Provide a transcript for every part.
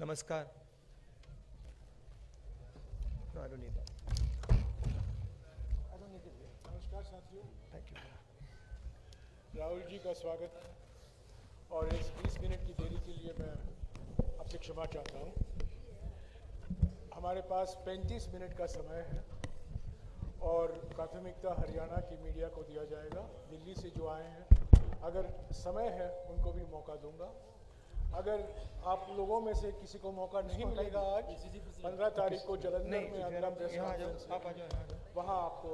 नमस्कार। नमस्कार साथियों, थैंक यू। राहुल जी का स्वागत और इस 20 मिनट की देरी के लिए मैं आपसे क्षमा चाहता हूं। हमारे पास 35 मिनट का समय है और प्राथमिकता हरियाणा की मीडिया को दिया जाएगा। दिल्ली से जो आए हैं, अगर समय है उनको भी मौका दूंगा। अगर आप लोगों में से किसी को मौका नहीं मिलेगा आज 15 तारीख को जलंधर में अगला प्रेस कॉन्फ्रेंस है, वहाँ आपको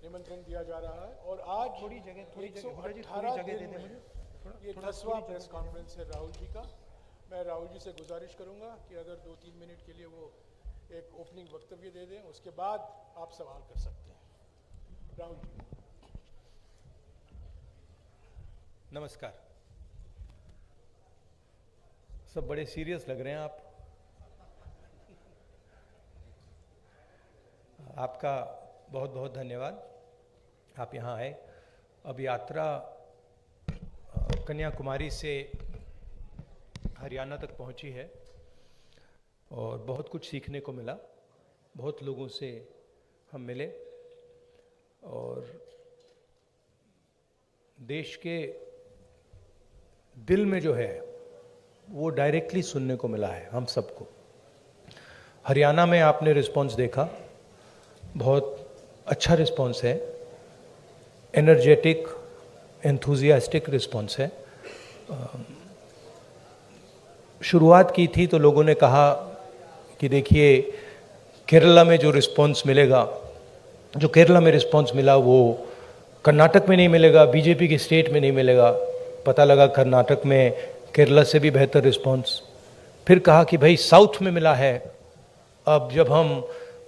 निमंत्रण दिया जा रहा है। और आज थोड़ी जगह 118 दिन में ये 10वां प्रेस कॉन्फ्रेंस है राहुल जी का। मैं राहुल जी से गुजारिश करूंगा कि अगर 2-3 मिनट के लिए वो एक ओपनिंग वक्तव्य दे दें, उसके बाद आप सवाल कर सकते हैं। राहुल जी। नमस्कार। सब बड़े सीरियस लग रहे हैं आप। आपका बहुत बहुत धन्यवाद, आप यहाँ आए। अब यात्रा कन्याकुमारी से हरियाणा तक पहुँची है और बहुत कुछ सीखने को मिला। बहुत लोगों से हम मिले और देश के दिल में जो है वो डायरेक्टली सुनने को मिला है हम सबको। हरियाणा में आपने रिस्पांस देखा, बहुत अच्छा रिस्पांस है, एनर्जेटिक, एंथुजियास्टिक रिस्पांस है। शुरुआत की थी तो लोगों ने कहा कि देखिए केरला में जो रिस्पांस मिलेगा, जो केरला में रिस्पांस मिला वो कर्नाटक में नहीं मिलेगा, बीजेपी की स्टेट में नहीं मिलेगा। पता लगा कर्नाटक में केरला से भी बेहतर रिस्पांस। फिर कहा कि भाई साउथ में मिला है, अब जब हम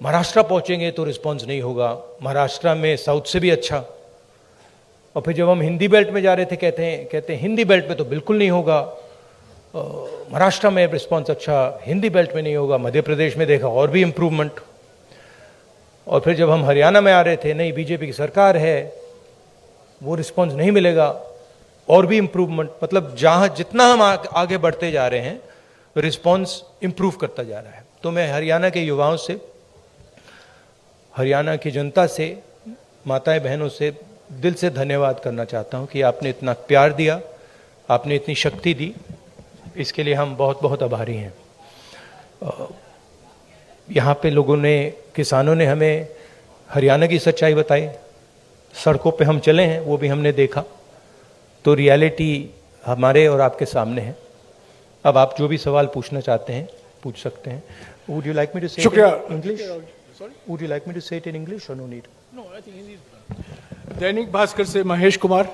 महाराष्ट्र पहुंचेंगे तो रिस्पांस नहीं होगा, महाराष्ट्र में साउथ से भी अच्छा। और फिर जब हम हिंदी बेल्ट में जा रहे थे कहते हैं हिंदी बेल्ट में तो बिल्कुल नहीं होगा, महाराष्ट्र में रिस्पांस अच्छा, हिंदी बेल्ट में नहीं होगा। मध्य प्रदेश में देखा और भी इम्प्रूवमेंट। और फिर जब हम हरियाणा में आ रहे थे, नहीं बीजेपी की सरकार है, वो रिस्पांस नहीं मिलेगा, और भी इम्प्रूवमेंट। मतलब जहाँ जितना हम आगे बढ़ते जा रहे हैं रिस्पांस इम्प्रूव करता जा रहा है। तो मैं हरियाणा के युवाओं से, हरियाणा की जनता से, माताएं बहनों से दिल से धन्यवाद करना चाहता हूँ कि आपने इतना प्यार दिया, आपने इतनी शक्ति दी, इसके लिए हम बहुत बहुत आभारी हैं। यहाँ पे लोगों ने, किसानों ने हमें हरियाणा की सच्चाई बताई, सड़कों पे हम चले हैं वो भी हमने देखा। तो रियलिटी हमारे और आपके सामने है। अब आप जो भी सवाल पूछना चाहते हैं पूछ सकते हैं। Would you like me to say it in English? Sorry? Would you like me to say it in English or no need? No, I think Hindi is fine. Dainik Bhaskar से महेश कुमार।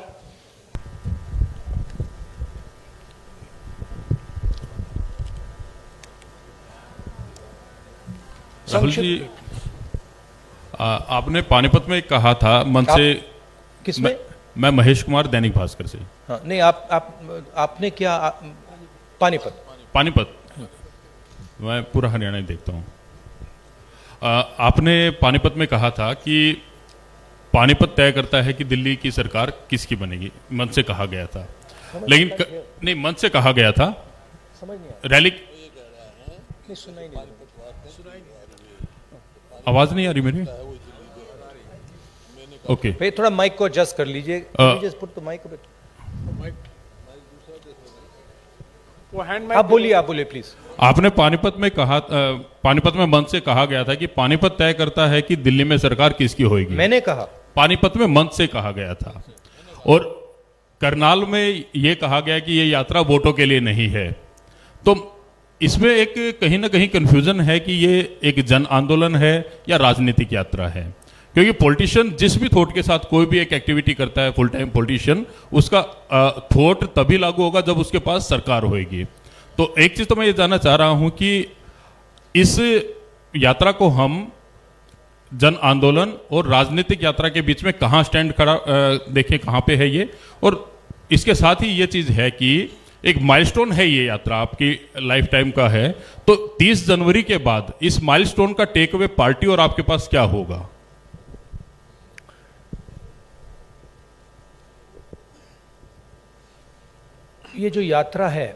राहुल जी, आपने पानीपत में कहा था मन से। किसमें? मैं महेश कुमार, दैनिक भास्कर से। हाँ, नहीं आपने क्या पानीपत। मैं पूरा हरियाणा ही देखता हूँ। आपने पानीपत में कहा था कि पानीपत तय करता है कि दिल्ली की सरकार किसकी बनेगी, मन से कहा गया था। लेकिन नहीं, मन से कहा गया था। समझ नहीं रैली सुनाई नहीं। आवाज नहीं आ रही मेरी? ओके, भाई थोड़ा माइक को एडजस्ट कर लीजिए। Just put the mic a bit. वो हैंड आप बोलिए प्लीज। आपने पानीपत में कहा, पानीपत में मन से कहा गया था कि पानीपत तय करता है कि दिल्ली में सरकार किसकी होगी। मैंने कहा पानीपत में मन से कहा गया था। और करनाल में यह कहा गया कि यह यात्रा वोटों के लिए नहीं है। तो इसमें एक कहीं ना कहीं कंफ्यूजन है कि ये एक जन आंदोलन है या राजनीतिक यात्रा है। क्योंकि पॉलिटिशियन जिस भी थॉट के साथ कोई भी एक एक्टिविटी करता है, फुल टाइम पॉलिटिशियन, उसका थॉट तभी लागू होगा जब उसके पास सरकार होगी। तो एक चीज तो मैं ये जानना चाह रहा हूं कि इस यात्रा को हम जन आंदोलन और राजनीतिक यात्रा के बीच में कहां स्टैंड खड़ा देखें, कहां पे है ये। और इसके साथ ही ये चीज है कि एक माइलस्टोन है ये यात्रा, आपकी लाइफ टाइम का है। तो 30 जनवरी के बाद इस माइलस्टोन का टेक अवे पार्टी और आपके पास क्या होगा? ये जो यात्रा है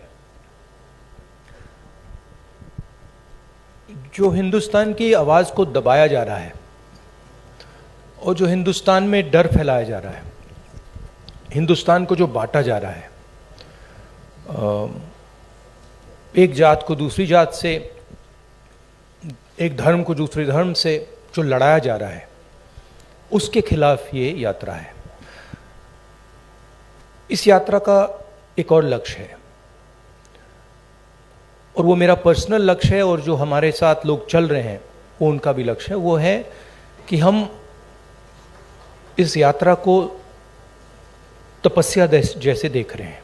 जो हिंदुस्तान की आवाज़ को दबाया जा रहा है और जो हिंदुस्तान में डर फैलाया जा रहा है, हिंदुस्तान को जो बांटा जा रहा है, एक जात को दूसरी जात से, एक धर्म को दूसरे धर्म से जो लड़ाया जा रहा है, उसके खिलाफ ये यात्रा है। इस यात्रा का एक और लक्ष्य है और वो मेरा पर्सनल लक्ष्य है, और जो हमारे साथ लोग चल रहे हैं वो उनका भी लक्ष्य है। वो है कि हम इस यात्रा को तपस्या जैसे देख रहे हैं।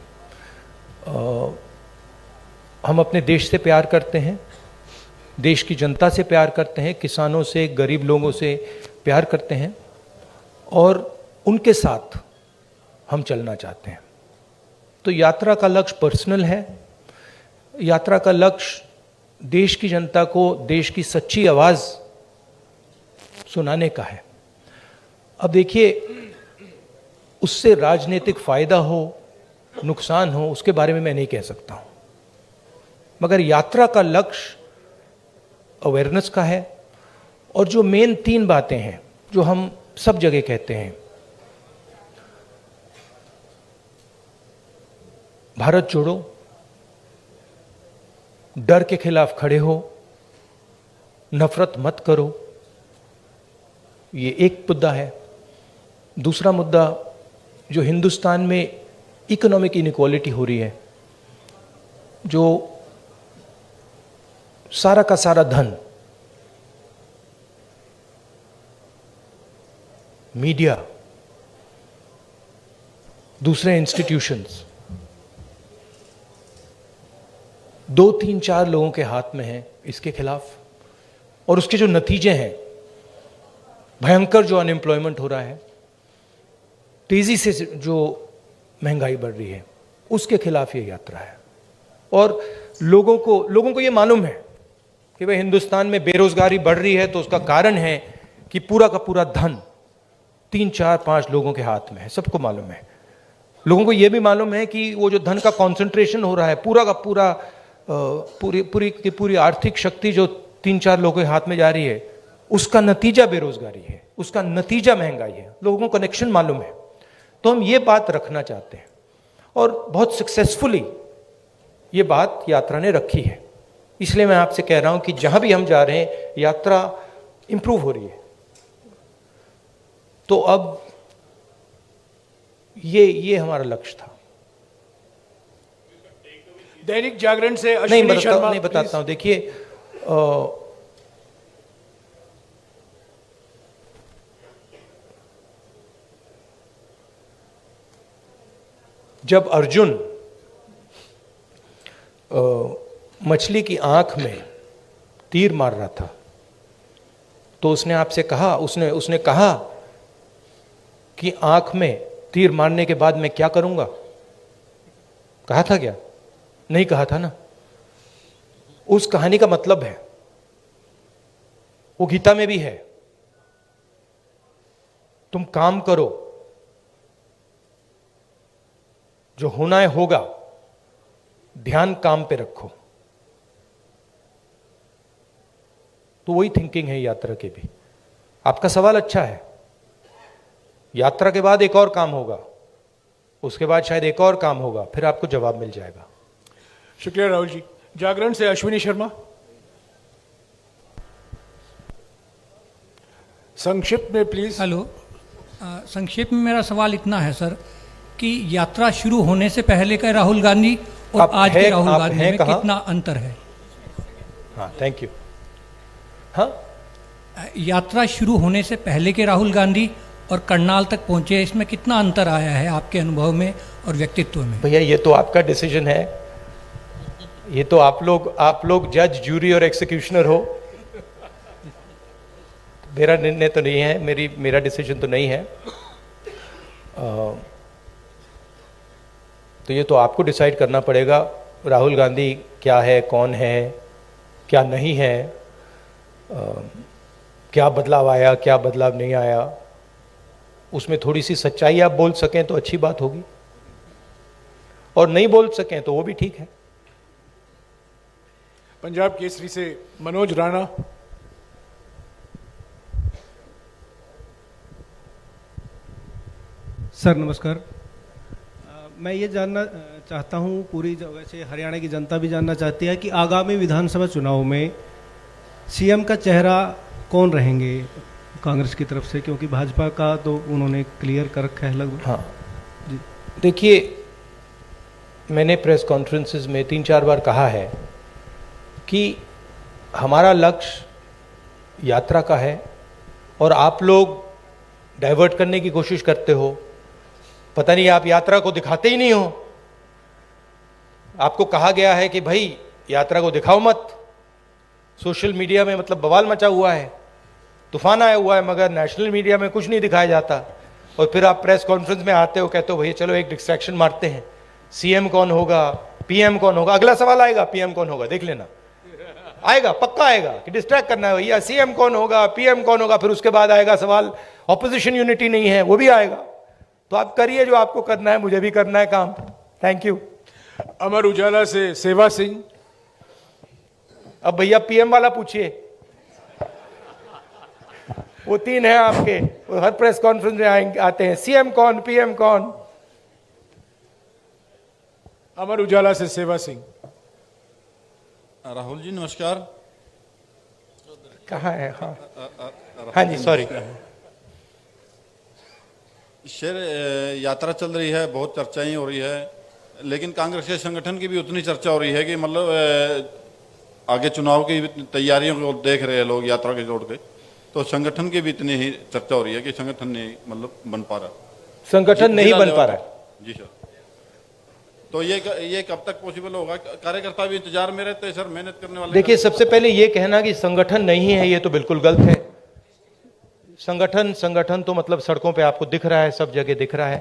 हम अपने देश से प्यार करते हैं, देश की जनता से प्यार करते हैं, किसानों से, गरीब लोगों से प्यार करते हैं और उनके साथ हम चलना चाहते हैं। तो यात्रा का लक्ष्य पर्सनल है। यात्रा का लक्ष्य देश की जनता को देश की सच्ची आवाज़ सुनाने का है। अब देखिए, उससे राजनीतिक फायदा हो, नुकसान हो, उसके बारे में मैं नहीं कह सकता हूं, मगर यात्रा का लक्ष्य अवेयरनेस का है। और जो मेन 3 बातें हैं जो हम सब जगह कहते हैं, भारत जोड़ो, डर के खिलाफ खड़े हो, नफरत मत करो, ये एक मुद्दा है। दूसरा मुद्दा, जो हिंदुस्तान में इकोनॉमिक इनइक्वालिटी हो रही है, जो सारा का सारा धन मीडिया, दूसरे इंस्टीट्यूशंस, 2, 3, 4 लोगों के हाथ में है, इसके खिलाफ। और उसके जो नतीजे हैं, भयंकर जो अनएम्प्लॉयमेंट हो रहा है, तेजी से जो महंगाई बढ़ रही है, उसके खिलाफ ये यात्रा है। और लोगों को ये मालूम है कि भाई हिंदुस्तान में बेरोजगारी बढ़ रही है, तो उसका कारण है कि पूरा का पूरा धन 3, 4, 5 लोगों के हाथ में है, सबको मालूम है। लोगों को यह भी मालूम है कि वो जो धन का कंसंट्रेशन हो रहा है, पूरा का पूरा पूरी आर्थिक शक्ति जो 3, 4 लोगों के हाथ में जा रही है, उसका नतीजा बेरोजगारी है, उसका नतीजा महंगाई है। लोगों को कनेक्शन मालूम है। तो हम ये बात रखना चाहते हैं और बहुत सक्सेसफुली ये बात यात्रा ने रखी है। इसलिए मैं आपसे कह रहा हूं कि जहां भी हम जा रहे हैं, यात्रा इंप्रूव हो रही है। तो अब ये हमारा लक्ष्य था। दैनिक जागरण से अश्विनी शर्मा, नहीं बताता हूं। देखिए, जब अर्जुन मछली की आंख में तीर मार रहा था, तो उसने आपसे कहा, उसने कहा कि आंख में तीर मारने के बाद मैं क्या करूंगा? कहा था क्या? नहीं कहा था ना। उस कहानी का मतलब है, वो गीता में भी है, तुम काम करो, जो होना है होगा, ध्यान काम पे रखो। तो वही थिंकिंग है यात्रा की भी। आपका सवाल अच्छा है। यात्रा के बाद एक और काम होगा, उसके बाद शायद एक और काम होगा, फिर आपको जवाब मिल जाएगा। शुक्रिया राहुल जी। जागरण से अश्विनी शर्मा, संक्षिप्त में प्लीज। हेलो, संक्षेप में मेरा सवाल इतना है सर कि यात्रा शुरू होने से पहले का राहुल गांधी और आज के राहुल गांधी में कितना अंतर है? हाँ, थैंक यू। हाँ, यात्रा शुरू होने से पहले के राहुल गांधी और करनाल तक पहुंचे, इसमें कितना अंतर आया है आपके अनुभव में और व्यक्तित्व में? भैया, ये तो आपका डिसीजन है। ये तो आप लोग जज, जूरी और एक्सिक्यूशनर हो। मेरा निर्णय तो नहीं है, मेरा डिसीजन तो नहीं है। तो ये तो आपको डिसाइड करना पड़ेगा राहुल गांधी क्या है, कौन है, क्या नहीं है, क्या बदलाव आया, क्या बदलाव नहीं आया। उसमें थोड़ी सी सच्चाई आप बोल सकें तो अच्छी बात होगी, और नहीं बोल सकें तो वो भी ठीक है। पंजाब केसरी से मनोज राणा। सर नमस्कार। मैं ये जानना चाहता हूँ, पूरी वैसे हरियाणा की जनता भी जानना चाहती है कि आगामी विधानसभा चुनाव में सीएम का चेहरा कौन रहेंगे कांग्रेस की तरफ से, क्योंकि भाजपा का तो उन्होंने क्लियर कर रखा है लगभग। हाँ जी, देखिए मैंने प्रेस कॉन्फ्रेंसेस में 3-4 बार कहा है कि हमारा लक्ष्य यात्रा का है और आप लोग डाइवर्ट करने की कोशिश करते हो। पता नहीं आप यात्रा को दिखाते ही नहीं हो। आपको कहा गया है कि भाई यात्रा को दिखाओ मत। सोशल मीडिया में मतलब बवाल मचा हुआ है, तूफान आया हुआ है, मगर नेशनल मीडिया में कुछ नहीं दिखाया जाता। और फिर आप प्रेस कॉन्फ्रेंस में आते हो, कहते हो भैया चलो एक डिस्ट्रैक्शन मारते हैं, सीएम कौन होगा, पीएम कौन होगा। अगला सवाल आएगा पीएम कौन होगा, देख लेना आएगा, पक्का आएगा कि डिस्ट्रैक्ट करना है भैया, सीएम कौन होगा, पीएम कौन होगा। फिर उसके बाद आएगा सवाल ऑपोजिशन यूनिटी नहीं है, वो भी आएगा। तो आप करिए जो आपको करना है, मुझे भी करना है काम। Thank you. अमर उजाला से सेवा सिंह। अब भैया पीएम वाला पूछिए, वो 3 हैं आपके, वो हर प्रेस कॉन्फ्रेंस में आते हैं, सीएम कौन, पीएम कौन। अमर उजाला से सेवा सिंह। राहुल जी नमस्कार। कहाँ है? हाँ हाँ जी, सॉरी। शेर यात्रा चल रही है, बहुत चर्चाएं हो रही है, लेकिन कांग्रेस के संगठन की भी उतनी चर्चा हो रही है कि मतलब आगे चुनाव की तैयारियों को देख रहे हैं लोग यात्रा के जोड़ के, तो संगठन की भी इतनी ही चर्चा हो रही है कि संगठन नहीं मतलब बन पा रहा, संगठन नहीं बन पा रहा है। जी सर। तो ये कब तक पॉसिबल होगा? कार्यकर्ता भी इंतजार में रहते हैं सर, मेहनत करने वाले। देखिए सबसे पहले ये कहना कि संगठन नहीं है, ये तो बिल्कुल गलत है। संगठन तो मतलब सड़कों पे आपको दिख रहा है, सब जगह दिख रहा है।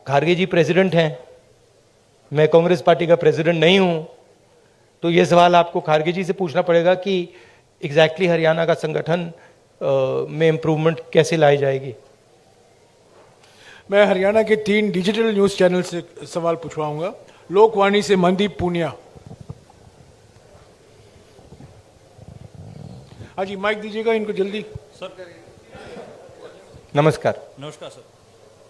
खारगे जी प्रेसिडेंट हैं, मैं कांग्रेस पार्टी का प्रेसिडेंट नहीं हूं, तो ये सवाल आपको खारगे जी से पूछना पड़ेगा कि एग्जैक्टली हरियाणा का संगठन में इंप्रूवमेंट कैसे लाई जाएगी। मैं हरियाणा के 3 डिजिटल न्यूज चैनल से सवाल पूछवाऊंगा। लोकवाणी से मनदीप पूनिया। हाँ जी, माइक दीजिएगा इनको जल्दी। सर नमस्कार। नमस्कार सर।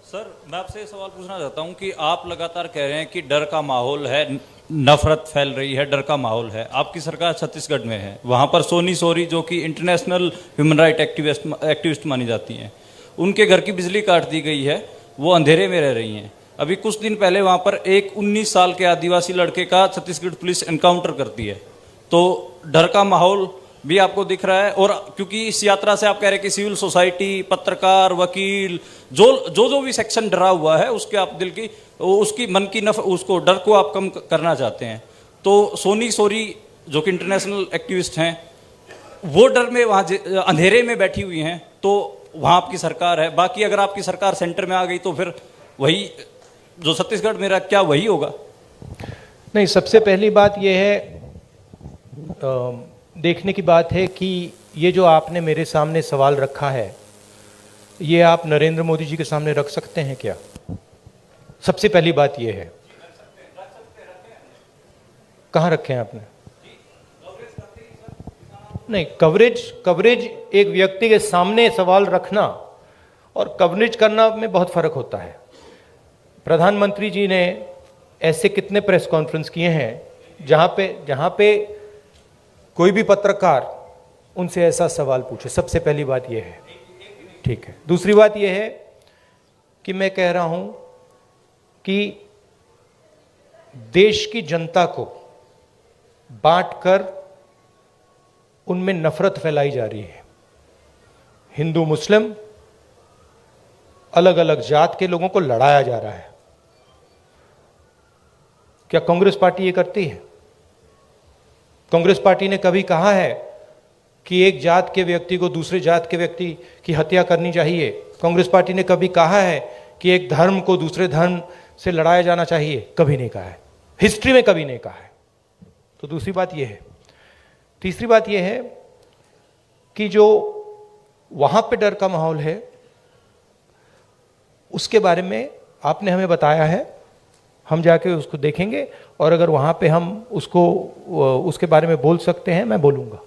सर मैं आपसे सवाल पूछना चाहता हूं कि आप लगातार कह रहे हैं कि डर का माहौल है, नफरत फैल रही है, डर का माहौल है। आपकी सरकार छत्तीसगढ़ में है, वहां पर सोनी सोरी जो कि इंटरनेशनल ह्यूमन राइट एक्टिविस्ट मानी जाती हैं, उनके घर की बिजली काट दी गई है, वो अंधेरे में रह रही हैं। अभी कुछ दिन पहले वहां पर एक 19 साल के आदिवासी लड़के का छत्तीसगढ़ पुलिस एनकाउंटर करती है। तो डर का माहौल भी आपको दिख रहा है। और क्योंकि इस यात्रा से आप कह रहे हैं कि सिविल सोसाइटी, पत्रकार, वकील, जो भी सेक्शन डरा हुआ है, उसके आप दिल की उसकी मन की उसको डर को आप कम करना चाहते हैं। तो सोनी सोरी जो कि इंटरनेशनल एक्टिविस्ट हैं, वो डर में वहाँ अंधेरे में बैठी हुई हैं, तो वहाँ आपकी सरकार है। बाकी अगर आपकी सरकार सेंटर में आ गई तो फिर वही जो छत्तीसगढ़ में रहा, क्या वही होगा? नहीं, सबसे पहली बात यह है, देखने की बात है कि ये जो आपने मेरे सामने सवाल रखा है, ये आप नरेंद्र मोदी जी के सामने रख सकते हैं क्या? सबसे पहली बात ये है। कहाँ रखे हैं आपने? नहीं, कवरेज एक व्यक्ति के सामने सवाल रखना और कवरेज करना में बहुत फर्क होता है। प्रधानमंत्री जी ने ऐसे कितने प्रेस कॉन्फ्रेंस किए हैं जहां पे कोई भी पत्रकार उनसे ऐसा सवाल पूछे। सबसे पहली बात यह है, ठीक है। दूसरी बात यह है कि मैं कह रहा हूं कि देश की जनता को बांटकर उनमें नफरत फैलाई जा रही है। हिंदू मुस्लिम अलग अलग जात के लोगों को लड़ाया जा रहा है। क्या कांग्रेस पार्टी ये करती है? कांग्रेस पार्टी ने कभी कहा है कि एक जात के व्यक्ति को दूसरे जात के व्यक्ति की हत्या करनी चाहिए? कांग्रेस पार्टी ने कभी कहा है कि एक धर्म को दूसरे धर्म से लड़ाया जाना चाहिए? कभी नहीं कहा है, हिस्ट्री में कभी नहीं कहा है। तो दूसरी बात यह है। तीसरी बात यह है कि जो वहां पे डर का माहौल है, उसके बारे में आपने हमें बताया है, हम जाके उसको देखेंगे और अगर वहाँ पे हम उसको उसके बारे में बोल सकते हैं मैं बोलूँगा,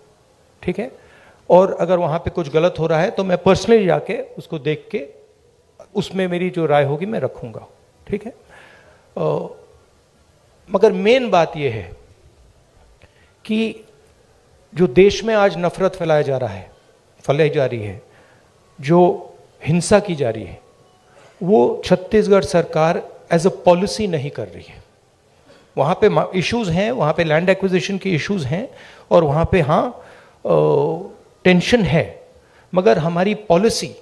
ठीक है। और अगर वहाँ पे कुछ गलत हो रहा है तो मैं पर्सनली जाके उसको देख के उसमें मेरी जो राय होगी मैं रखूँगा, ठीक है। मगर मेन बात यह है कि जो देश में आज नफरत फैलाई जा रही है, जो हिंसा की जा रही है, वो छत्तीसगढ़ सरकार एज अ पॉलिसी नहीं कर रही है। वहाँ पे इश्यूज हैं, वहाँ पे लैंड एक्विजिशन की इश्यूज हैं और वहाँ पे हाँ टेंशन है, मगर हमारी पॉलिसी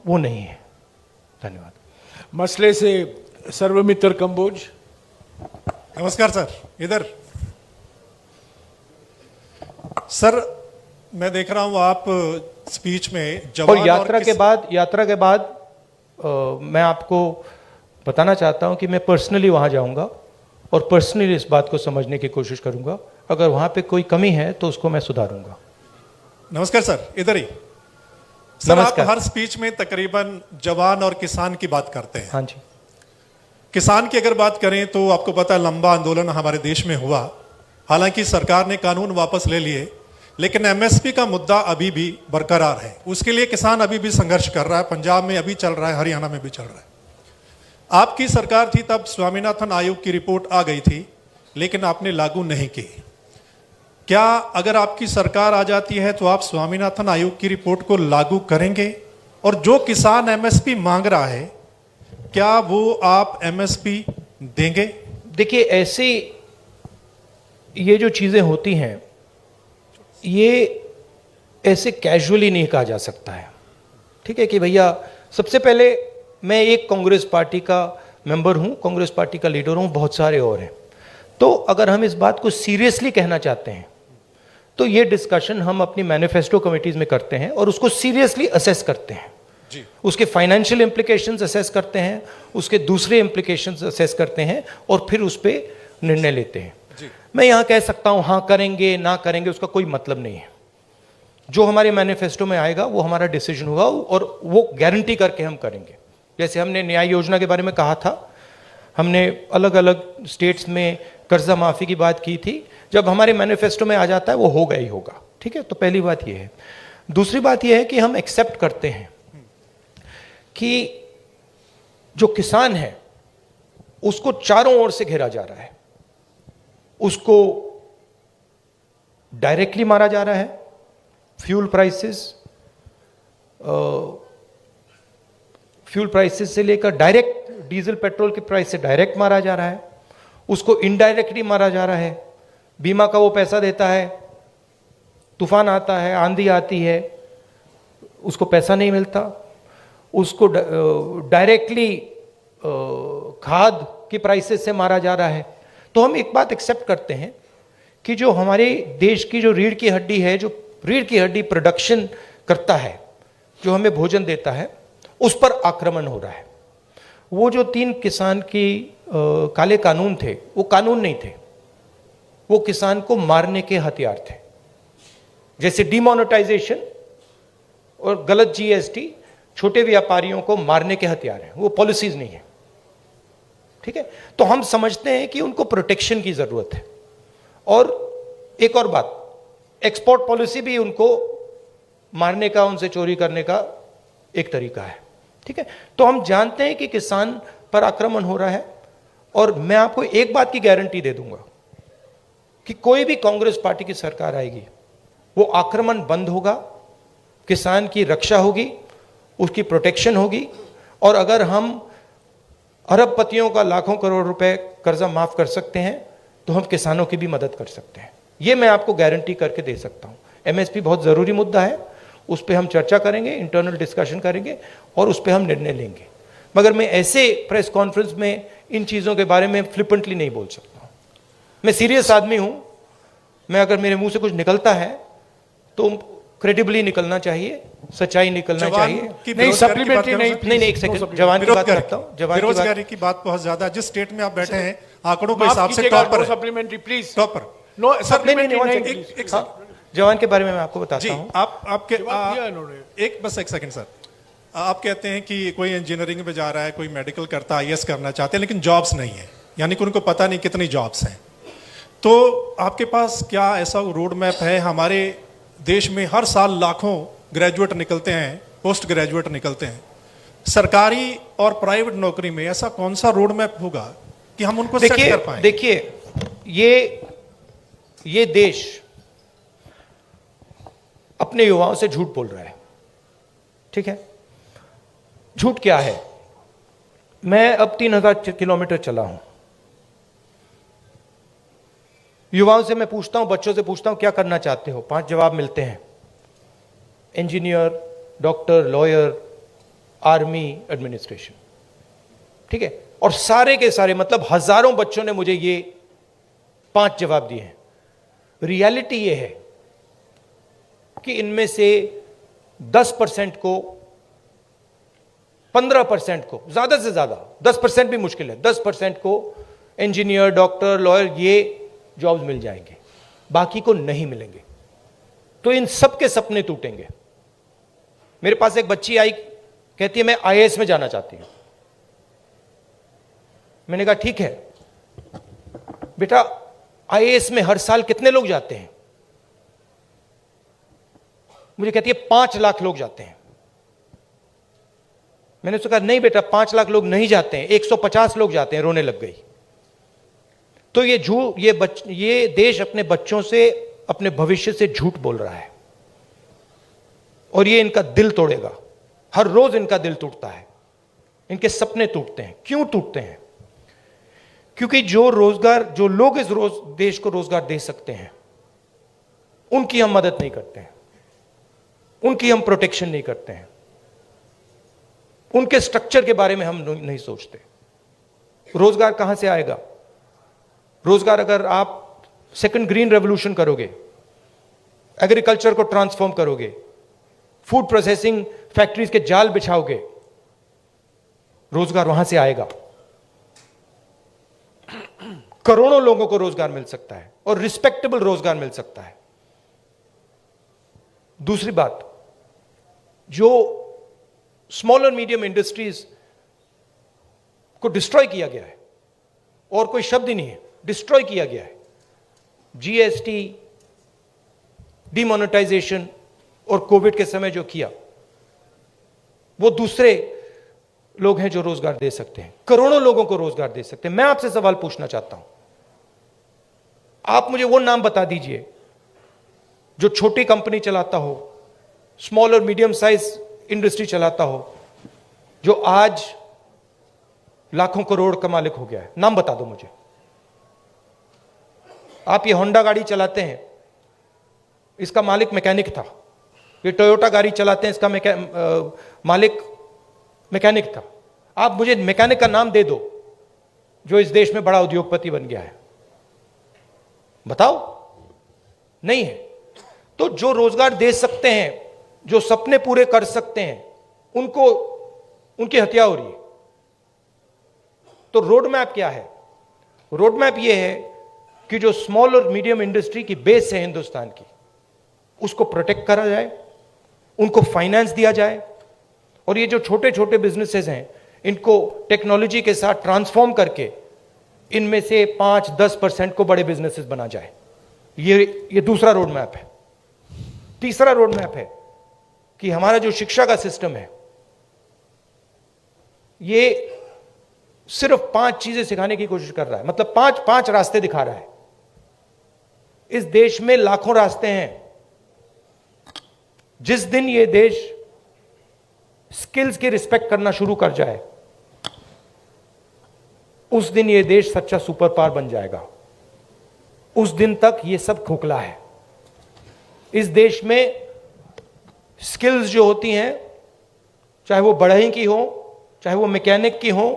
वो नहीं है। धन्यवाद। मसले से सर्वमित्र कंबोज। नमस्कार सर, इधर सर मैं देख रहा हूं आप स्पीच में जवान और यात्रा के बाद मैं आपको बताना चाहता हूं कि मैं पर्सनली वहां जाऊंगा और पर्सनली इस बात को समझने की कोशिश करूंगा। अगर वहां पे कोई कमी है तो उसको मैं सुधारूंगा। नमस्कार सर, इधर ही सर। आप नमस्कार। हर स्पीच में तकरीबन जवान और किसान की बात करते हैं। हाँ जी। किसान की अगर बात करें तो आपको पता है लंबा आंदोलन हमारे देश में हुआ, हालांकि सरकार ने कानून वापस ले लिए, लेकिन एमएसपी का मुद्दा अभी भी बरकरार है। उसके लिए किसान अभी भी संघर्ष कर रहा है। पंजाब में अभी चल रहा है, हरियाणा में भी चल रहा है। आपकी सरकार थी तब स्वामीनाथन आयोग की रिपोर्ट आ गई थी, लेकिन आपने लागू नहीं की। क्या अगर आपकी सरकार आ जाती है तो आप स्वामीनाथन आयोग की रिपोर्ट को लागू करेंगे? और जो किसान एमएसपी मांग रहा है, क्या वो आप एमएसपी देंगे? देखिए, ऐसी ये जो चीजें होती हैं ये ऐसे कैजुअली नहीं कहा जा सकता है, ठीक है। कि भैया सबसे पहले मैं एक कांग्रेस पार्टी का मेंबर हूं, कांग्रेस पार्टी का लीडर हूं, बहुत सारे और हैं। तो अगर हम इस बात को सीरियसली कहना चाहते हैं तो ये डिस्कशन हम अपनी मैनिफेस्टो कमिटीज में करते हैं और उसको सीरियसली असेस करते हैं जी। उसके फाइनेंशियल इंप्लीकेशंस असेस करते हैं, उसके दूसरे इंप्लीकेशंस असेस करते हैं और फिर उस पर निर्णय लेते हैं। मैं यहां कह सकता हूं हाँ करेंगे ना करेंगे, उसका कोई मतलब नहीं है। जो हमारे मैनिफेस्टो में आएगा वो हमारा डिसीजन होगा और वो गारंटी करके हम करेंगे। जैसे हमने न्याय योजना के बारे में कहा था, हमने अलग अलग स्टेट्स में कर्जा माफी की बात की थी। जब हमारे मैनिफेस्टो में आ जाता है वो होगा ही होगा, ठीक है। तो पहली बात ये है। दूसरी बात ये है कि हम एक्सेप्ट करते हैं कि जो किसान है उसको चारों ओर से घेरा जा रहा है, उसको डायरेक्टली मारा जा रहा है। फ्यूल प्राइसेस से लेकर डायरेक्ट डीजल पेट्रोल के प्राइस से डायरेक्ट मारा जा रहा है, उसको इनडायरेक्टली मारा जा रहा है। बीमा का वो पैसा देता है, तूफान आता है, आंधी आती है, उसको पैसा नहीं मिलता। उसको डायरेक्टली खाद की प्राइसेस से मारा जा रहा है। तो हम एक बात एक्सेप्ट करते हैं कि जो हमारे देश की जो रीढ़ की हड्डी है, जो रीढ़ की हड्डी प्रोडक्शन करता है, जो हमें भोजन देता है, उस पर आक्रमण हो रहा है। वो जो 3 किसान की काले कानून थे, वो कानून नहीं थे, वो किसान को मारने के हथियार थे। जैसे डिमोनेटाइजेशन और गलत जीएसटी छोटे व्यापारियों को मारने के हथियार हैं, वो पॉलिसीज नहीं है, ठीक है। तो हम समझते हैं कि उनको प्रोटेक्शन की जरूरत है। और एक और बात, एक्सपोर्ट पॉलिसी भी उनको मारने का, उनसे चोरी करने का एक तरीका है, ठीक है। तो हम जानते हैं कि किसान पर आक्रमण हो रहा है और मैं आपको एक बात की गारंटी दे दूंगा कि कोई भी कांग्रेस पार्टी की सरकार आएगी, वो आक्रमण बंद होगा, किसान की रक्षा होगी, उसकी प्रोटेक्शन होगी। और अगर हम अरबपतियों का लाखों करोड़ रुपए कर्जा माफ कर सकते हैं तो हम किसानों की भी मदद कर सकते हैं। ये मैं आपको गारंटी करके दे सकता हूं। एमएसपी बहुत जरूरी मुद्दा है, उस पर हम चर्चा करेंगे, इंटरनल डिस्कशन करेंगे और उस पर हम निर्णय लेंगे। मगर मैं ऐसे प्रेस कॉन्फ्रेंस में इन चीजों के बारे में फ्लिपेंटली नहीं बोल सकता। मैं सीरियस आदमी हूं। मैं अगर मेरे मुंह से कुछ निकलता है तो क्रेडिबली निकलना चाहिए, सच्चाई निकलना चाहिए। नहीं, सप्लीमेंट्री नहीं, एक सेकंड, जवान की बात करता हूं। बेरोजगारी की बात बहुत ज्यादा, जिस स्टेट में आप बैठे हैं आंकड़ों के हिसाब से टॉप पर, सप्लीमेंट्री प्लीज, टॉप पर। नो नहीं, सप्लीमेंट्री जवान के बारे में मैं आपको बताता जी, हूं। आपके एक सेकंड सर। आप कहते हैं कि कोई इंजीनियरिंग में जा रहा है, कोई मेडिकल करता है, आईएएस करना चाहते हैं, लेकिन जॉब्स नहीं है, यानी कि उनको पता नहीं कितनी जॉब्स हैं। तो आपके पास क्या ऐसा रोड मैप है? हमारे देश में हर साल लाखों ग्रेजुएट निकलते हैं, पोस्ट ग्रेजुएट निकलते हैं, सरकारी और प्राइवेट नौकरी में ऐसा कौन सा रोड मैप होगा कि हम उनको सेट कर पाएं? देखिए, ये देश अपने युवाओं से झूठ बोल रहा है, ठीक है? झूठ क्या है? मैं अब 3000 किलोमीटर चला हूं, युवाओं से मैं पूछता हूं, बच्चों से पूछता हूं क्या करना चाहते हो, 5 जवाब मिलते हैं: engineer, doctor, lawyer, army, administration, ठीक है? और सारे के सारे, मतलब हजारों बच्चों ने मुझे ये 5 जवाब दिए हैं। रियलिटी ये है कि इनमें से 10% को, 15% को, ज्यादा से ज्यादा 10% भी मुश्किल है, 10% को इंजीनियर, डॉक्टर, लॉयर ये जॉब्स मिल जाएंगे, बाकी को नहीं मिलेंगे। तो इन सब के सपने टूटेंगे। मेरे पास एक बच्ची आई, कहती है मैं आईएएस में जाना चाहती हूं। मैंने कहा ठीक है बेटा, आईएएस में हर साल कितने लोग जाते हैं? मुझे कहती है 5 लाख लोग जाते हैं। मैंने उससे कहा नहीं बेटा, 5 लाख लोग नहीं जाते हैं, 150 लोग जाते हैं। रोने लग गई। तो ये देश अपने बच्चों से, अपने भविष्य से झूठ बोल रहा है और ये इनका दिल तोड़ेगा। हर रोज इनका दिल टूटता है, इनके सपने टूटते हैं। क्यों टूटते हैं? क्योंकि जो लोग इस देश को रोजगार दे सकते हैं, उनकी हम मदद नहीं करते हैं, उनकी हम प्रोटेक्शन नहीं करते हैं, उनके स्ट्रक्चर के बारे में हम नहीं सोचते। रोजगार कहां से आएगा? रोजगार अगर आप सेकंड ग्रीन रेवोल्यूशन करोगे, एग्रीकल्चर को ट्रांसफॉर्म करोगे, फूड प्रोसेसिंग फैक्ट्रीज के जाल बिछाओगे, रोजगार वहां से आएगा। करोड़ों लोगों को रोजगार मिल सकता है और रिस्पेक्टेबल रोजगार मिल सकता है। दूसरी बात, जो स्मॉल और मीडियम इंडस्ट्रीज को डिस्ट्रॉय किया गया है, और कोई शब्द ही नहीं है, डिस्ट्रॉय किया गया है। जीएसटी, डिमोनेटाइजेशन और कोविड के समय जो किया, वो दूसरे लोग हैं जो रोजगार दे सकते हैं, करोड़ों लोगों को रोजगार दे सकते हैं। मैं आपसे सवाल पूछना चाहता हूं, आप मुझे वो नाम बता दीजिए जो छोटी कंपनी चलाता हो, स्मॉल और मीडियम साइज इंडस्ट्री चलाता हो, जो आज लाखों करोड़ का मालिक हो गया है। नाम बता दो मुझे। आप ये होंडा गाड़ी चलाते हैं, इसका मालिक मैकेनिक था। ये टोयोटा गाड़ी चलाते हैं, इसका मालिक मैकेनिक था। आप मुझे मैकेनिक का नाम दे दो जो इस देश में बड़ा उद्योगपति बन गया है, बताओ। नहीं है। तो जो रोजगार दे सकते हैं, जो सपने पूरे कर सकते हैं, उनको उनकी हत्या हो रही है। तो रोड मैप क्या है? रोड मैप यह है कि जो स्मॉल और मीडियम इंडस्ट्री की बेस है हिंदुस्तान की, उसको प्रोटेक्ट करा जाए, उनको फाइनेंस दिया जाए, और ये जो छोटे छोटे बिजनेसेस हैं, इनको टेक्नोलॉजी के साथ ट्रांसफॉर्म करके इनमें से 5-10% को बड़े बिजनेसेस बना जाए। ये दूसरा रोड मैप है। तीसरा रोड मैप है कि हमारा जो शिक्षा का सिस्टम है, ये सिर्फ 5 चीजें सिखाने की कोशिश कर रहा है, मतलब 5 रास्ते दिखा रहा है। इस देश में लाखों रास्ते हैं। जिस दिन ये देश स्किल्स की रिस्पेक्ट करना शुरू कर जाए, उस दिन ये देश सच्चा सुपर पावर बन जाएगा। उस दिन तक ये सब खोखला है। इस देश में स्किल्स जो होती हैं, चाहे वो बढ़ई की हो, चाहे वो मैकेनिक की हो,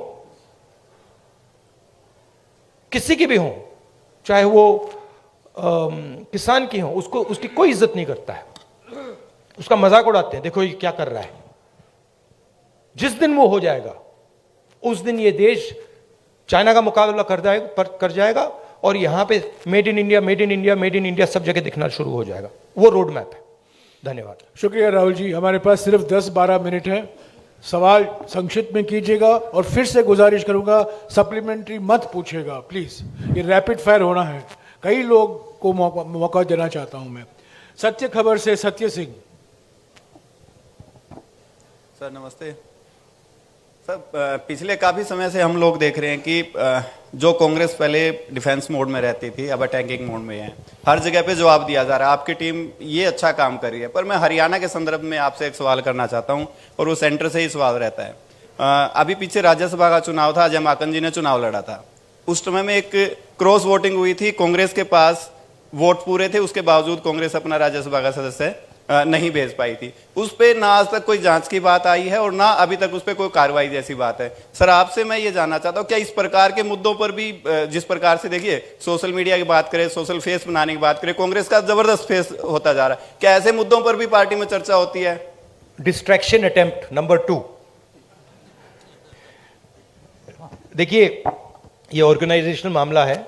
किसी की भी हो, चाहे वो किसान की हो, उसकी कोई इज्जत नहीं करता है, उसका मजाक उड़ाते हैं, देखो ये क्या कर रहा है। जिस दिन वो हो जाएगा, उस दिन ये देश चाइना का मुकाबला कर जाएगा, और यहां पे made in India, made in India, made in India सब जगह दिखना शुरू हो जाएगा। वो रोड मैप है। धन्यवाद। शुक्रिया राहुल जी। हमारे पास सिर्फ 10-12 मिनट है। सवाल संक्षिप्त में कीजिएगा और फिर से गुजारिश करूंगा सप्लीमेंट्री मत पूछिएगा प्लीज। ये रैपिड फायर होना है, कई लोग को मौका देना चाहता हूं मैं। सत्य खबर से सत्य सिंह। सर नमस्ते सर। पिछले काफ़ी समय से हम लोग देख रहे हैं कि जो कांग्रेस पहले डिफेंस मोड में रहती थी अब अटैकिंग मोड में है। हर जगह पे जवाब दिया जा रहा है, आपकी टीम ये अच्छा काम कर रही है। पर मैं हरियाणा के संदर्भ में आपसे एक सवाल करना चाहता हूं और वो सेंटर से ही सवाल रहता है। अभी पीछे राज्यसभा का चुनाव था, अजय माकन जी ने चुनाव लड़ा था। उस समय में एक क्रॉस वोटिंग हुई थी, कांग्रेस के पास वोट पूरे थे, उसके बावजूद कांग्रेस अपना राज्यसभा का सदस्य नहीं भेज पाई थी। उस पर ना आज तक कोई जांच की बात आई है और ना अभी तक उस पर कोई कार्रवाई जैसी बात है। सर आपसे मैं ये जानना चाहता हूँ क्या इस प्रकार के मुद्दों पर भी, जिस प्रकार से देखिए सोशल मीडिया की बात करें, सोशल फेस बनाने की बात करें, कांग्रेस का जबरदस्त फेस होता जा रहा है, क्या ऐसे मुद्दों पर भी पार्टी में चर्चा होती है? Distraction attempt number 2। देखिए ये ऑर्गेनाइजेशनल मामला है,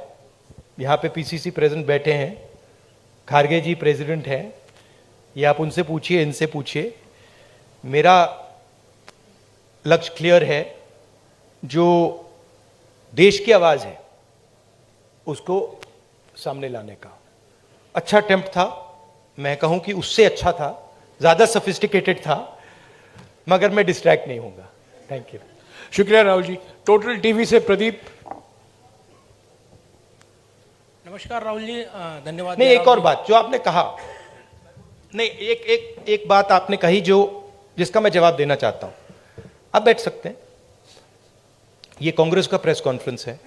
यहां पे पीसीसी प्रेसिडेंट बैठे हैं, खारगे जी प्रेसिडेंट हैं, ये आप उनसे पूछिए, इनसे पूछिए। मेरा लक्ष्य क्लियर है, जो देश की आवाज है उसको सामने लाने का। अच्छा अटेम्प्ट था, मैं कहूं कि उससे अच्छा था, ज्यादा सोफिस्टिकेटेड था, मगर मैं डिस्ट्रैक्ट नहीं होऊंगा। Thank you. शुक्रिया राहुल जी। टोटल टीवी से प्रदीप। नमस्कार राहुल जी, धन्यवाद। नहीं, एक और बात जो आपने कहा, नहीं एक बात आपने कही जो जिसका मैं जवाब देना चाहता हूं। आप बैठ सकते हैं, ये कांग्रेस का प्रेस कॉन्फ्रेंस है,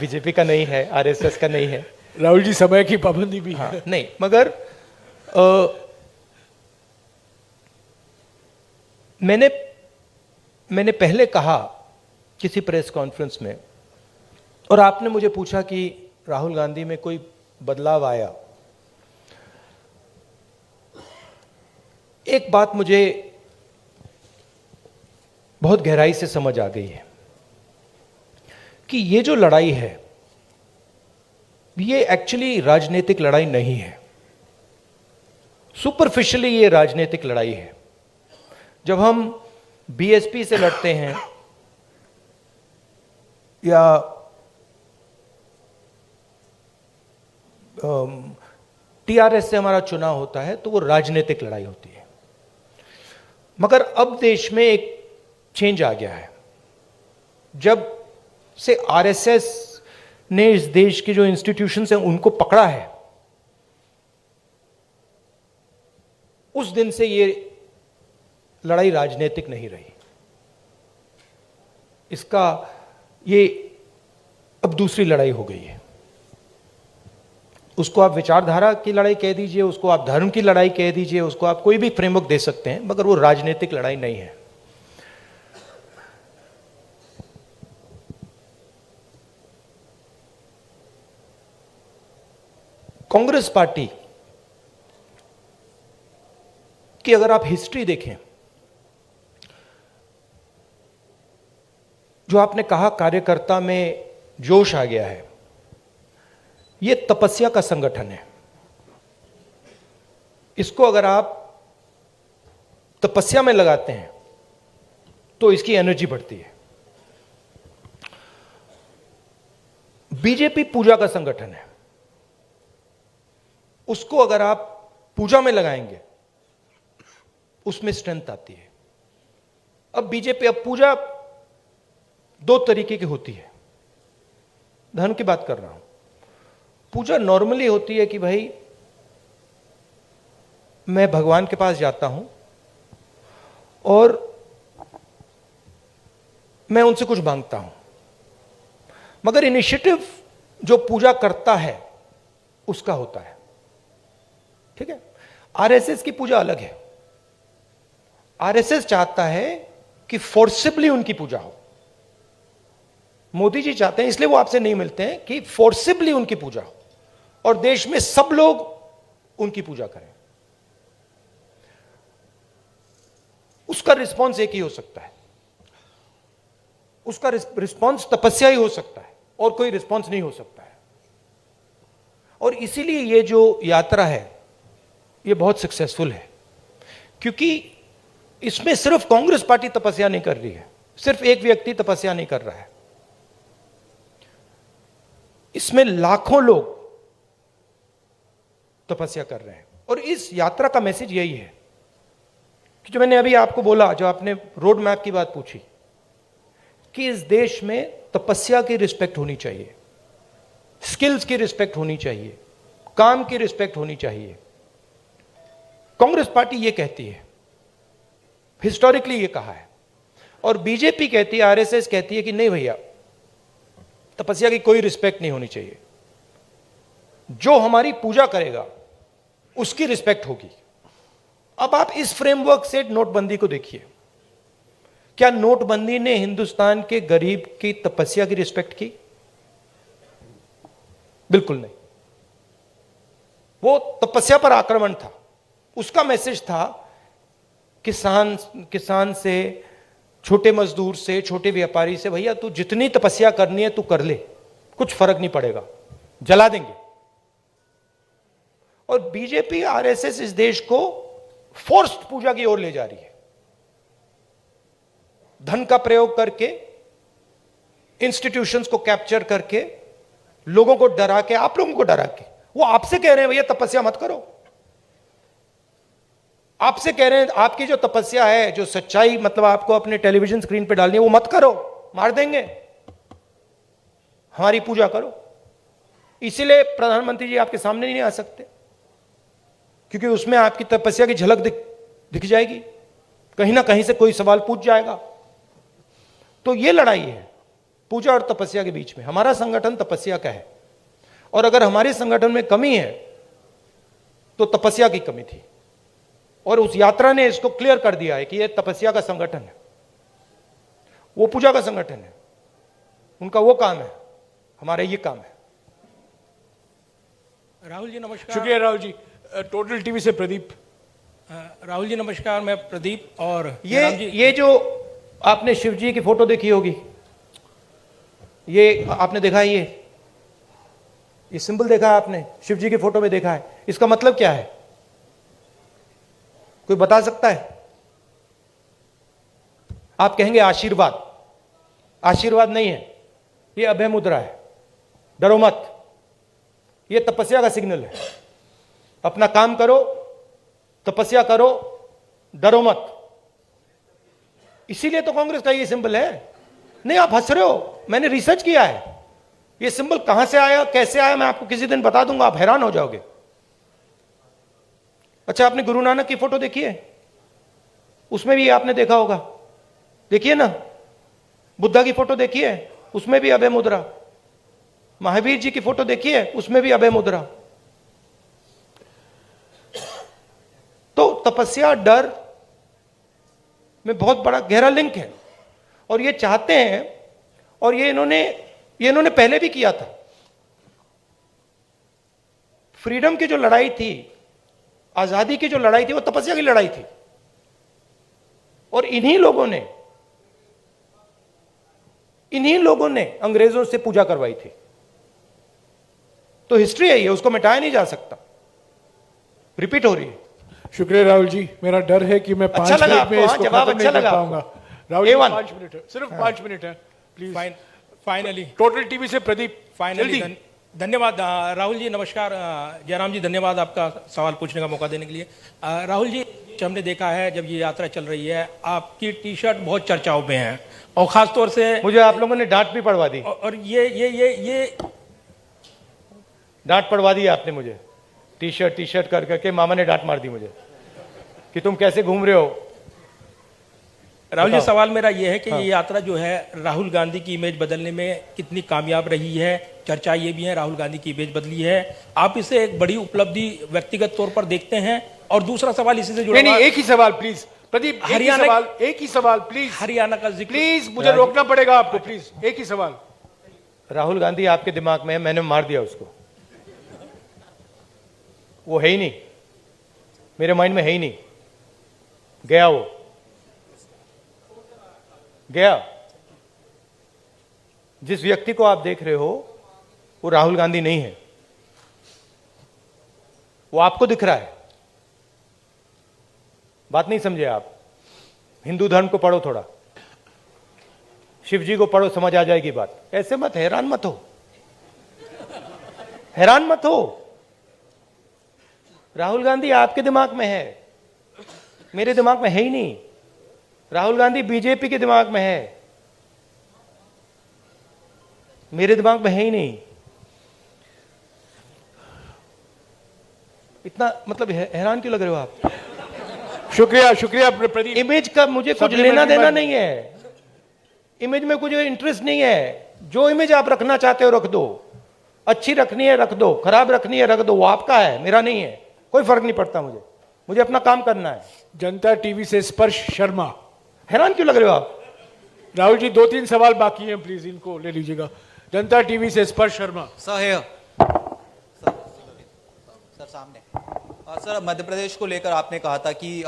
बीजेपी का नहीं है, आरएसएस का नहीं है। राहुल जी समय की पाबंदी भी है। नहीं, मगर मैंने पहले कहा किसी प्रेस कॉन्फ्रेंस में, और आपने मुझे पूछा कि राहुल गांधी में कोई बदलाव आया। एक बात मुझे बहुत गहराई से समझ आ गई है कि ये जो लड़ाई है ये एक्चुअली राजनीतिक लड़ाई नहीं है। सुपरफिशियली ये राजनीतिक लड़ाई है। जब हम बीएसपी से लड़ते हैं या टीआरएस से हमारा चुनाव होता है तो वो राजनीतिक लड़ाई होती है। मगर अब देश में एक चेंज आ गया है। जब से आरएसएस ने इस देश के जो इंस्टीट्यूशंस हैं उनको पकड़ा है, उस दिन से ये लड़ाई राजनीतिक नहीं रही। इसका ये अब दूसरी लड़ाई हो गई है। उसको आप विचारधारा की लड़ाई कह दीजिए, उसको आप धर्म की लड़ाई कह दीजिए, उसको आप कोई भी फ्रेमवर्क दे सकते हैं, मगर वो राजनीतिक लड़ाई नहीं है। कांग्रेस पार्टी की अगर आप हिस्ट्री देखें, जो आपने कहा कार्यकर्ता में जोश आ गया है, ये तपस्या का संगठन है। इसको अगर आप तपस्या में लगाते हैं तो इसकी एनर्जी बढ़ती है। बीजेपी पूजा का संगठन है, उसको अगर आप पूजा में लगाएंगे उसमें स्ट्रेंथ आती है। अब बीजेपी, अब पूजा दो तरीके की होती है, धर्म की बात कर रहा हूं। पूजा नॉर्मली होती है कि भाई मैं भगवान के पास जाता हूं और मैं उनसे कुछ मांगता हूं, मगर इनिशिएटिव जो पूजा करता है उसका होता है। ठीक है, आरएसएस की पूजा अलग है। आरएसएस चाहता है कि फोर्सिबली उनकी पूजा हो। मोदी जी चाहते हैं, इसलिए वो आपसे नहीं मिलते हैं, कि फोर्सिबली उनकी पूजा हो और देश में सब लोग उनकी पूजा करें। उसका रिस्पॉन्स एक ही हो सकता है, उसका रिस्पॉन्स तपस्या ही हो सकता है और कोई रिस्पॉन्स नहीं हो सकता है। और इसीलिए ये जो यात्रा है ये बहुत सक्सेसफुल है, क्योंकि इसमें सिर्फ कांग्रेस पार्टी तपस्या नहीं कर रही है, सिर्फ एक व्यक्ति तपस्या नहीं कर रहा है, इसमें लाखों लोग तपस्या कर रहे हैं। और इस यात्रा का मैसेज यही है कि जो मैंने अभी आपको बोला, जो आपने रोड मैप की बात पूछी, कि इस देश में तपस्या की रिस्पेक्ट होनी चाहिए, स्किल्स की रिस्पेक्ट होनी चाहिए, काम की रिस्पेक्ट होनी चाहिए। कांग्रेस पार्टी ये कहती है, हिस्टोरिकली ये कहा है, और बीजेपी कहती है, आरएसएस कहती है कि नहीं भैया, तपस्या की कोई रिस्पेक्ट नहीं होनी चाहिए, जो हमारी पूजा करेगा उसकी रिस्पेक्ट होगी। अब आप इस फ्रेमवर्क से नोटबंदी को देखिए, क्या नोटबंदी ने हिंदुस्तान के गरीब की तपस्या की रिस्पेक्ट की? बिल्कुल नहीं। वो तपस्या पर आक्रमण था। उसका मैसेज था किसान से, छोटे मजदूर से, छोटे व्यापारी से, भैया तू जितनी तपस्या करनी है तू कर ले, कुछ फर्क नहीं पड़ेगा, जला देंगे। और बीजेपी आरएसएस इस देश को फोर्स्ड पूजा की ओर ले जा रही है, धन का प्रयोग करके, इंस्टीट्यूशंस को कैप्चर करके, लोगों को डरा के, आप लोगों को डरा के। वो आपसे कह रहे हैं भैया तपस्या मत करो, आपसे कह रहे हैं आपकी जो तपस्या है, जो सच्चाई मतलब आपको अपने टेलीविजन स्क्रीन पे डालनी है, वो मत करो, मार देंगे, हमारी पूजा करो। इसीलिए प्रधानमंत्री जी आपके सामने नहीं आ सकते, क्योंकि उसमें आपकी तपस्या की झलक दिख जाएगी, कहीं ना कहीं से कोई सवाल पूछ जाएगा। तो ये लड़ाई है पूजा और तपस्या के बीच में। हमारा संगठन तपस्या का है, और अगर हमारे संगठन में कमी है तो तपस्या की कमी थी, और उस यात्रा ने इसको क्लियर कर दिया है कि यह तपस्या का संगठन है, वो पूजा का संगठन है। उनका वो काम है, हमारा ये काम है। राहुल जी नमस्कार। शुक्रिया राहुल जी। टोटल टीवी से प्रदीप। राहुल जी नमस्कार, मैं प्रदीप। और ये जो आपने शिव जी की फोटो देखी होगी, ये आपने देखा है, ये सिंबल देखा है आपने, शिव जी की फोटो में देखा है, इसका मतलब क्या है? कोई बता सकता है? आप कहेंगे आशीर्वाद। आशीर्वाद नहीं है, ये अभय मुद्रा है, डरो मत। ये तपस्या का सिग्नल है, अपना काम करो, तपस्या करो, डरो मत। इसीलिए तो कांग्रेस का ये सिंबल है। नहीं, आप हंस रहे हो, मैंने रिसर्च किया है, ये सिंबल कहां से आया, कैसे आया, मैं आपको किसी दिन बता दूंगा, आप हैरान हो जाओगे। अच्छा, आपने गुरु नानक की फोटो देखी है? उसमें भी आपने देखा होगा, देखिए ना। बुद्धा की फोटो देखी है, उसमें भी अभय मुद्रा। महावीर जी की फोटो देखी है, उसमें भी अभय मुद्रा। तो तपस्या डर में बहुत बड़ा गहरा लिंक है, और ये चाहते हैं, और ये इन्होंने पहले भी किया था। फ्रीडम की जो लड़ाई थी, आजादी की जो लड़ाई थी, वो तपस्या की लड़ाई थी, और इन्हीं लोगों ने अंग्रेजों से पूजा करवाई थी। तो हिस्ट्री है ये, उसको मिटाया नहीं जा सकता, रिपीट हो रही है। शुक्रिया राहुल जी। मेरा डर है कि मैं 5 मिनट में इसको जवाब खत्म अच्छा नहीं कर लगा पाऊंगा। राहुल जी, A1 5 मिनट है, सिर्फ 5 मिनट है, प्लीज। फाइनली टोटल टीवी से प्रदीप। फाइनली धन्यवाद राहुल जी। नमस्कार जयराम जी, धन्यवाद आपका सवाल पूछने का मौका देने के लिए। राहुल जी, हमने देखा है जब ये यात्रा चल रही है, आपकी टी शर्ट बहुत चर्चाओं में है, और खासतौर से मुझे आप लोगों ने डांट भी पड़वा दी, और ये डांट पड़वा दी आपने मुझे। टी शर्ट कर करके मामा ने डांट मार दी मुझे कि तुम कैसे घूम रहे हो। राहुल जी, सवाल मेरा यह है कि ये यात्रा जो है राहुल गांधी की इमेज बदलने में कितनी कामयाब रही है? चर्चा ये भी है राहुल गांधी की इमेज बदली है, आप इसे एक बड़ी उपलब्धि व्यक्तिगत तौर पर देखते हैं? और दूसरा सवाल इसी से जुड़ा, नहीं, एक ही सवाल प्लीज प्रदीप, एक ही सवाल प्लीज। हरियाणा का जिक्र प्लीज, मुझे रोकना पड़ेगा आपको, प्लीज एक ही सवाल। राहुल गांधी आपके दिमाग में है, मैंने मार दिया उसको, वो है ही नहीं, मेरे माइंड में है ही नहीं, गया, वो गया। जिस व्यक्ति को आप देख रहे हो वो राहुल गांधी नहीं है, वो आपको दिख रहा है। बात नहीं समझे आप? हिंदू धर्म को पढ़ो थोड़ा, शिव जी को पढ़ो, समझ आ जाएगी बात। ऐसे मत हैरान मत हो, हैरान मत हो। राहुल गांधी आपके दिमाग में है, मेरे दिमाग में है ही नहीं। राहुल गांधी बीजेपी के दिमाग में है, मेरे दिमाग में है ही नहीं। इतना मतलब हैरान क्यों लग रहे हो आप? शुक्रिया शुक्रिया प्रदीप। इमेज का मुझे कुछ लेना देना नहीं है, इमेज में कुछ इंटरेस्ट नहीं है। जो इमेज आप रखना चाहते हो रख दो, अच्छी रखनी है रख दो, खराब रखनी है रख दो, वो आपका है, मेरा नहीं है, कोई फर्क नहीं पड़ता मुझे अपना काम करना है। जनता टीवी से स्पर्श शर्मा। हैरान क्यों लग रहे हो आप? राहुल जी 2-3 सवाल बाकी हैं, प्लीज इनको ले लीजिएगा। जनता टीवी से स्पर्श शर्मा। सर सामने। सर, मध्य प्रदेश को लेकर आपने कहा था कि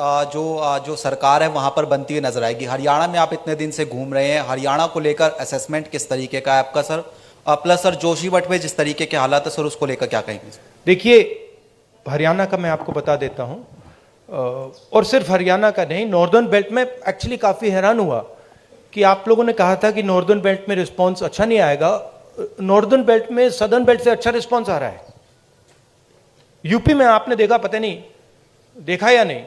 जो सरकार है वहां पर बनती हुई नजर आएगी। हरियाणा में आप इतने दिन से घूम रहे हैं, हरियाणा को लेकर असेसमेंट किस तरीके का है आपका सर? प्लस सर, जोशीमठ में जिस तरीके के हालात है सर, उसको लेकर क्या कहेंगे? देखिए, हरियाणा का मैं आपको बता देता हूं, और सिर्फ हरियाणा का नहीं, नॉर्दर्न बेल्ट में एक्चुअली काफी हैरान हुआ कि आप लोगों ने कहा था कि नॉर्दर्न बेल्ट में रिस्पॉन्स अच्छा नहीं आएगा। नॉर्दर्न बेल्ट में सदर्न बेल्ट से अच्छा रिस्पॉन्स आ रहा है। यूपी में आपने देखा, पता नहीं देखा या नहीं,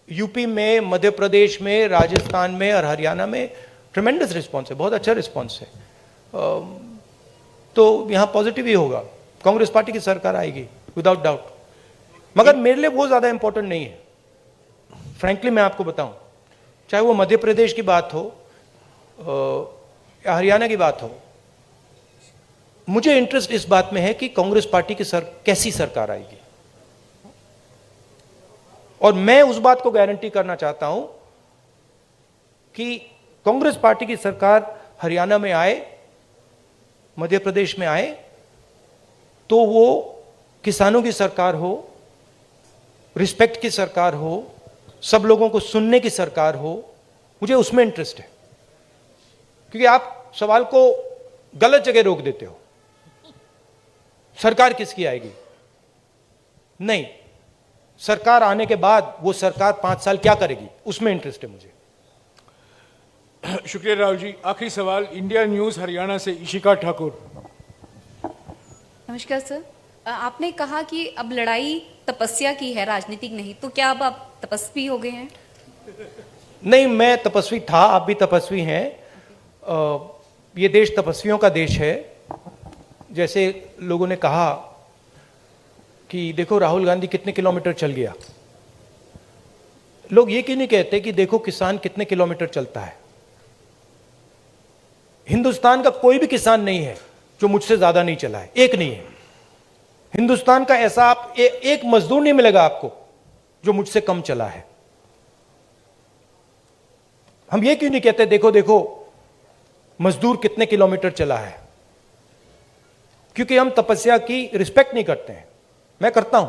यूपी में, मध्य प्रदेश में, राजस्थान में और हरियाणा में ट्रेमेंडस रिस्पॉन्स है, बहुत अच्छा रिस्पॉन्स है। तो यहां पॉजिटिव ही होगा, कांग्रेस पार्टी की सरकार आएगी विदाउट डाउट। मगर मेरे लिए वो ज्यादा इंपॉर्टेंट नहीं है, फ्रैंकली मैं आपको बताऊं, चाहे वो मध्य प्रदेश की बात हो या हरियाणा की बात हो, मुझे इंटरेस्ट इस बात में है कि कांग्रेस पार्टी की कैसी सरकार आएगी। और मैं उस बात को गारंटी करना चाहता हूं कि कांग्रेस पार्टी की सरकार हरियाणा में आए, मध्य प्रदेश में आए, तो वो किसानों की सरकार हो, रिस्पेक्ट की सरकार हो, सब लोगों को सुनने की सरकार हो। मुझे उसमें इंटरेस्ट है, क्योंकि आप सवाल को गलत जगह रोक देते हो। सरकार किसकी आएगी? नहीं, सरकार आने के बाद वो सरकार 5 साल क्या करेगी, उसमें इंटरेस्ट है मुझे। शुक्रिया राहुल जी। आखिरी सवाल इंडिया न्यूज हरियाणा से इशिका ठाकुर। नमस्कार सर, आपने कहा कि अब लड़ाई तपस्या की है, राजनीतिक नहीं, तो क्या अब आप तपस्वी हो गए हैं? नहीं, मैं तपस्वी था, आप भी तपस्वी हैं। ये देश तपस्वियों का देश है। जैसे लोगों ने कहा कि देखो राहुल गांधी कितने किलोमीटर चल गया, लोग ये क्यों नहीं कहते कि देखो किसान कितने किलोमीटर चलता है? हिंदुस्तान का कोई भी किसान नहीं है जो मुझसे ज्यादा नहीं चला है, एक नहीं है। हिंदुस्तान का ऐसा आप एक मजदूर नहीं मिलेगा आपको जो मुझसे कम चला है। हम ये क्यों नहीं कहते देखो देखो मजदूर कितने किलोमीटर चला है? क्योंकि हम तपस्या की रिस्पेक्ट नहीं करते हैं, मैं करता हूं।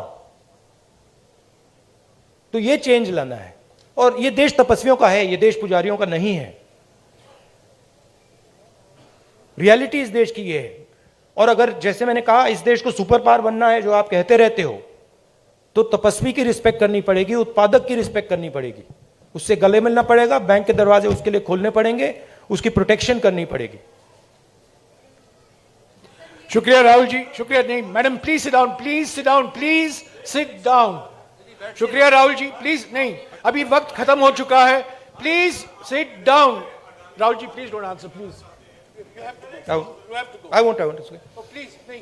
तो ये चेंज लाना है, और ये देश तपस्वियों का है, ये देश पुजारियों का नहीं है। रियलिटी इस देश की ये है। और अगर जैसे मैंने कहा इस देश को सुपर पावर बनना है, जो आप कहते रहते हो, तो तपस्वी की रिस्पेक्ट करनी पड़ेगी, उत्पादक की रिस्पेक्ट करनी पड़ेगी, उससे गले मिलना पड़ेगा, बैंक के दरवाजे उसके लिए खोलने पड़ेंगे, उसकी प्रोटेक्शन करनी पड़ेगी। शुक्रिया राहुल जी, शुक्रिया। नहीं madam, please sit down, please sit down, please sit down. शुक्रिया राहुल जी, प्लीज नहीं, अभी वक्त खत्म हो चुका है, please sit down. Rahul ji please don't answer, please. I won't say. तो प्लीज नहीं,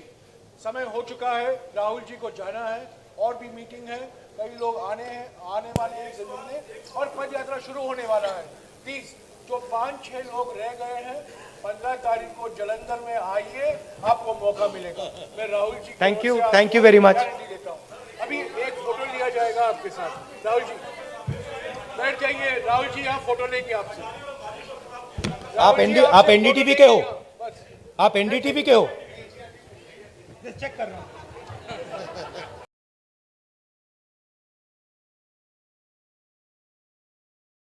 समय हो चुका है, राहुल जी को जाना है, और भी मीटिंग है, कई लोग आने वाले हैं मिलने, और पद यात्रा शुरू होने वाला है। प्लीज जो 5-6 लोग रह गए हैं, 15 तारीख को जलंधर में आइए, आपको मौका मिलेगा। मैं Rahul ji thank you very much. देता हूँ। अभी एक फोटो लिया जाएगा आपके साथ। राहुल जी बैठ जाइए, राहुल जी यहाँ फोटो लेंगे आपसे। आप एनडीटीवी के हो? आप एनडीटीवी के हो? चेक कर रहा हूँ।